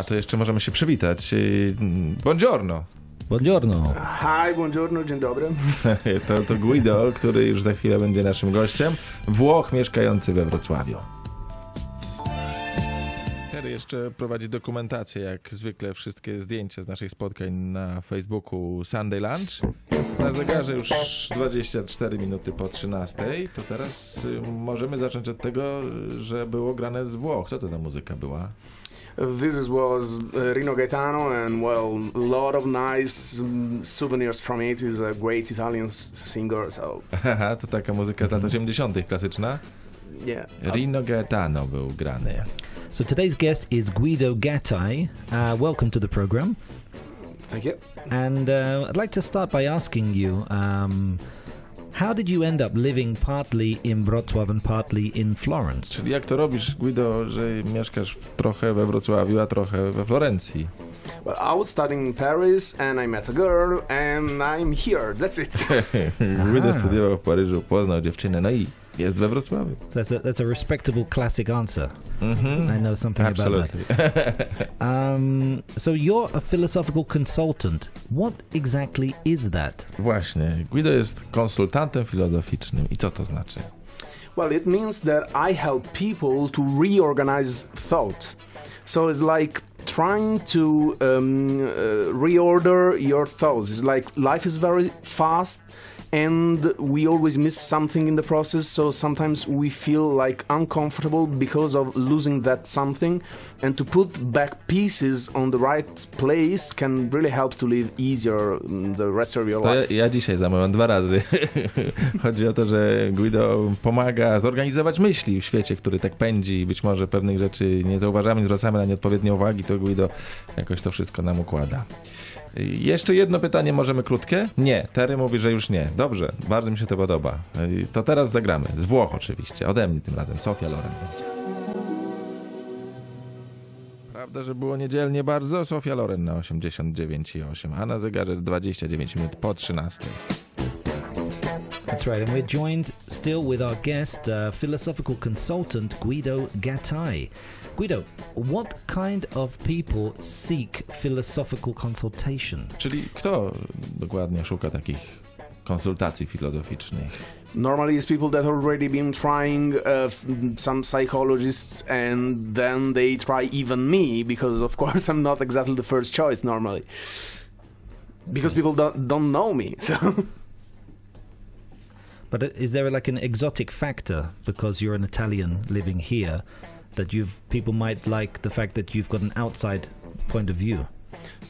to jeszcze możemy się przywitać. Buongiorno. Buongiorno. Hi, buongiorno, dzień dobry. To Guido, który już za chwilę będzie naszym gościem. Włoch mieszkający we Wrocławiu. Terry jeszcze prowadzi dokumentację, jak zwykle wszystkie zdjęcia z naszych spotkań na Facebooku Sunday Lunch. Na zegarze już 24 minuty po 13. To teraz możemy zacząć od tego, że było grane z Włoch. Co to za muzyka była? This was Rino Gaetano, and well, a lot of nice souvenirs from it. He's a great Italian singer, so... Haha, to taka muzyka z lat 80. klasyczna? Yeah. Rino Gaetano był grany. So today's guest is Guido Gattai. Welcome to the program. Thank you. And I'd like to start by asking you, how did you end up living partly in Wrocław and partly in Florence? Czyli jak to robisz, Guido, że mieszkasz trochę we Wrocławiu, a trochę we Florencji? Well, I was studying in Paris, and I met a girl, and I'm here. That's it. Guido studiował w Paryżu, poznał dziewczynę, no i jest we Wrocławiu. So that's a respectable classic answer. I know something Absolutely. about that. So you're a philosophical consultant. What exactly is that? Właśnie. Guido jest konsultantem filozoficznym. I co to znaczy? Well, it means that I help people to reorganize thought. So it's like trying to reorder your thoughts. It's like life is very fast, and we always miss something in the process, so sometimes we feel like uncomfortable because of losing that something, and to put back pieces on the right place can really help to live easier the rest of your life. Ja dzisiaj zamawiam 2 razy. Chodzi o to, że Guido pomaga zorganizować myśli w świecie, który tak pędzi i być może pewnych rzeczy nie zauważamy, nie zwracamy na nie odpowiedniej uwagi, to Guido jakoś to wszystko nam układa. Jeszcze jedno pytanie, możemy krótkie? Nie, Terry mówi, że już nie. Dobrze, bardzo mi się to podoba. To teraz zagramy. Z Włoch oczywiście. Ode mnie tym razem. Sofia Loren będzie. Prawda, że było niedzielnie bardzo? Sofia Loren na 89,8, a na zegarze 29 minut po 13. That's right, and we're joined still with our guest, philosophical consultant Guido Gattai. Guido, what kind of people seek philosophical consultation? Czyli kto dokładnie szuka takich konsultacji filozoficznych? Normally it's people that already been trying some psychologists, and then they try even me, because of course I'm not exactly the first choice normally. Because people don't know me, so... But is there like an exotic factor, because you're an Italian living here, that people might like the fact that you've got an outside point of view?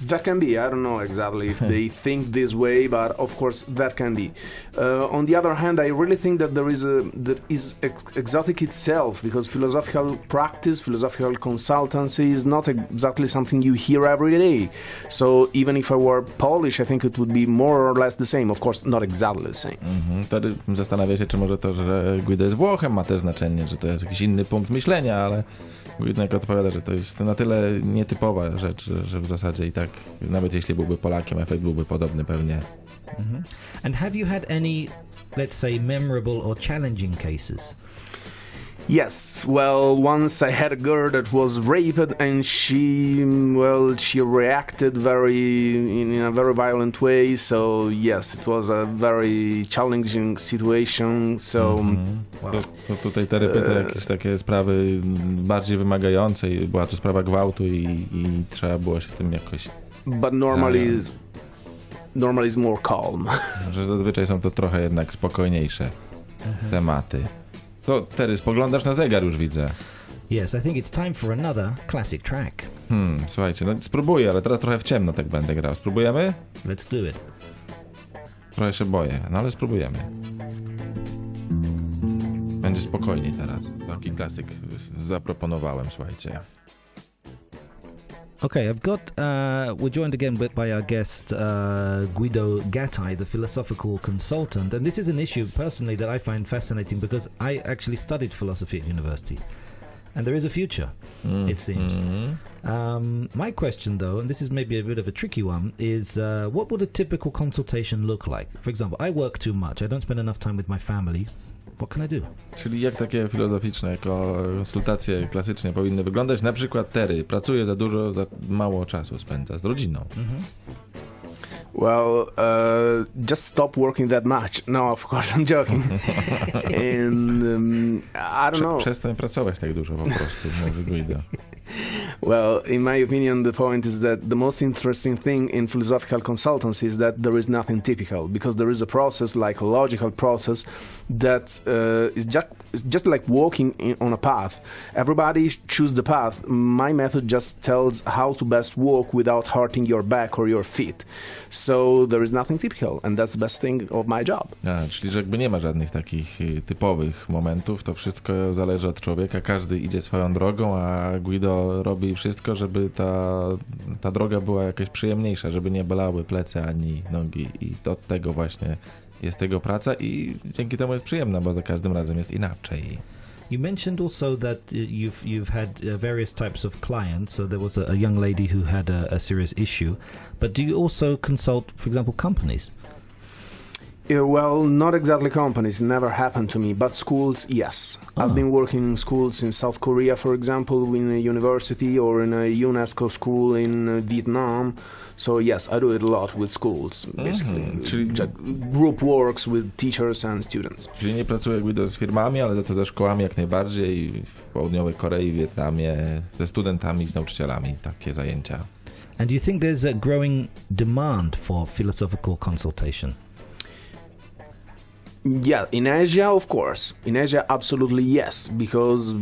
That can be. I don't know exactly if they think this way, but of course that can be. On the other hand, I really think that there is exotic itself, because philosophical practice, philosophical consultancy is not exactly something you hear every day. So even if I were Polish, I think it would be more or less the same. Of course, not exactly the same. Wtedy zastanawia się, czy może to, że Guido jest Włochem, ma też znaczenie, że to jest jakiś inny punkt myślenia, ale Guido odpowiada, że to jest na tyle nietypowa rzecz, że w zasadzie i tak, nawet jeśli byłby Polakiem, efekt byłby podobny pewnie. And have you had any, let's say, memorable or challenging cases? Yes, well, once I had a girl that was raped, and she reacted in a very violent way, so yes, it was a very challenging situation, so... To tutaj Terry pyta jakieś takie sprawy bardziej wymagające, była to sprawa gwałtu i trzeba było się tym jakoś... But normally is more calm. Że zazwyczaj są to trochę jednak spokojniejsze tematy. To Terry, spoglądasz na zegar, już widzę. Yes, I think it's time for another classic track. Słuchajcie, no spróbuję, ale teraz trochę w ciemno tak będę grał. Spróbujemy? Let's do it. Trochę się boję, no ale spróbujemy. Będzie spokojniej teraz. Taki klasyk zaproponowałem, słuchajcie. Okay, I've got, we're joined again by our guest, Guido Gattai, the philosophical consultant. And this is an issue, personally, that I find fascinating, because I actually studied philosophy at university. And there is a future, it seems. My question, though, and this is maybe a bit of a tricky one, is what would a typical consultation look like? For example, I work too much. I don't spend enough time with my family. What can I do? Czyli jak takie filozoficzne konsultacje klasycznie powinny wyglądać? Na przykład Terry pracuje za dużo, za mało czasu spędza z rodziną. Well, just stop working that much. No, of course, I'm joking. And I don't know. Przestań pracować tak dużo po prostu, mówi Guido. Well, in my opinion, the point is that the most interesting thing in philosophical consultancy is that there is nothing typical, because there is a process, like a logical process, that is just like walking on a path. Everybody choose the path. My method just tells how to best walk without hurting your back or your feet. So there is nothing typical, and that's the best thing of my job. Czyli że jakby nie ma żadnych takich typowych momentów, to wszystko zależy od człowieka, każdy idzie swoją drogą, a Guido robi wszystko, żeby ta droga była jakaś przyjemniejsza, żeby nie bolały plecy ani nogi, i od tego właśnie jest jego praca i dzięki temu jest przyjemna, bo za każdym razem jest inaczej. You mentioned also that you've had various types of clients. So there was a young lady who had a serious issue, but do you also consult, for example, companies? Well, not exactly companies, never happened to me, but schools, yes. I've been working in schools in South Korea, for example, in a university, or in a UNESCO school in Vietnam. So yes, I do it a lot with schools, basically. Czyli group works with teachers and students. Czyli nie pracuje Guido z firmami, ale za to ze szkołami jak najbardziej, w południowej Korei, Wietnamie, ze studentami, z nauczycielami, takie zajęcia. And do you think there's a growing demand for philosophical consultation? Yeah, in Asia, of course. In Asia, absolutely yes, because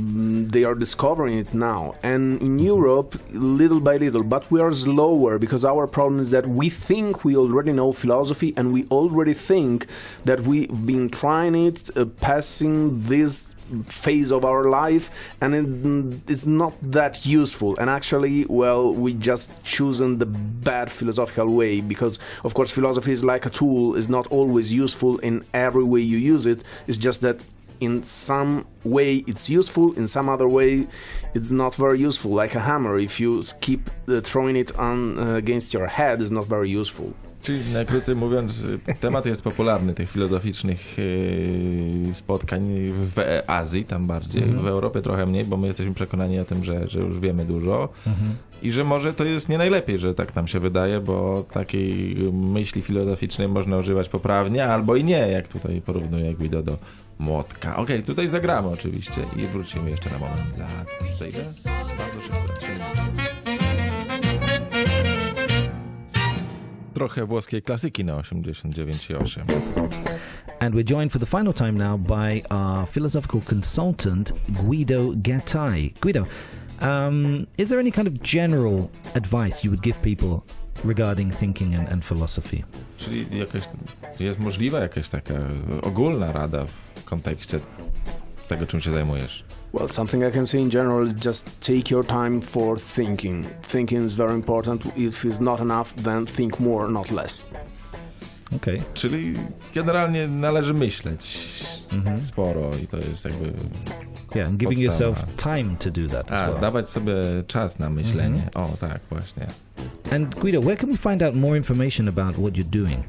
they are discovering it now. And in Europe, little by little, but we are slower, because our problem is that we think we already know philosophy, and we already think that we've been trying it, passing this phase of our life, and it's not that useful. And actually, well, we just chosen the bad philosophical way, because of course philosophy is like a tool, is not always useful in every way you use it. It's just that in some way it's useful, in some other way it's not very useful, like a hammer. If you keep throwing it on against your head, it's not very useful. Czyli najkrócej mówiąc, temat jest popularny tych filozoficznych spotkań w Azji, tam bardziej, w Europie trochę mniej, bo my jesteśmy przekonani o tym, że już wiemy dużo i że może to jest nie najlepiej, że tak nam się wydaje, bo takiej myśli filozoficznej można używać poprawnie albo i nie, jak tutaj porównuje Guido do młotka. Okej, tutaj zagramy oczywiście i wrócimy jeszcze na moment za zejdę. Bardzo szybko, 3 minuty. Trochę włoskiej klasyki na 89,8. And we're joined for the final time now by our philosophical consultant, Guido Gattai. Guido, is there any kind of general advice you would give people regarding thinking and philosophy? Czyli jest możliwa jakaś taka ogólna rada w kontekście tego, czym się zajmujesz? Well, something I can say in general, just take your time for thinking. Thinking is very important. If it's not enough, then think more, not less. Okay. Czyli generalnie należy myśleć sporo i to jest jakby yeah, and giving yourself time to do that as well. Dawać sobie czas na myślenie. O, tak, właśnie. And Guido, where can we find out more information about what you're doing?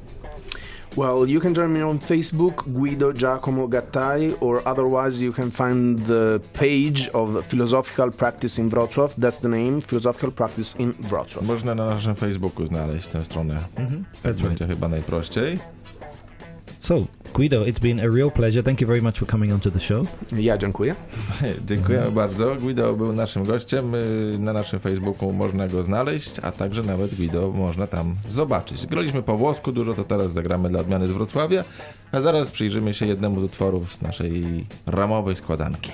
Well, you can join me on Facebook, Guido Giacomo Gattai, or otherwise you can find the page of Philosophical Practice in Wrocław. That's the name, Philosophical Practice in Wrocław. Można na naszym Facebooku znaleźć tę stronę. Tak będzie chyba najprościej. So, Guido, it's been a real pleasure. Thank you very much for coming onto the show. Ja dziękuję. Dziękujemy bardzo. Guido był naszym gościem. Na naszym Facebooku można go znaleźć, a także nawet Guido można tam zobaczyć. Graliśmy po włosku dużo, to teraz zagramy dla odmiany z Wrocławia, a zaraz przyjrzymy się jednemu z utworów z naszej ramowej składanki.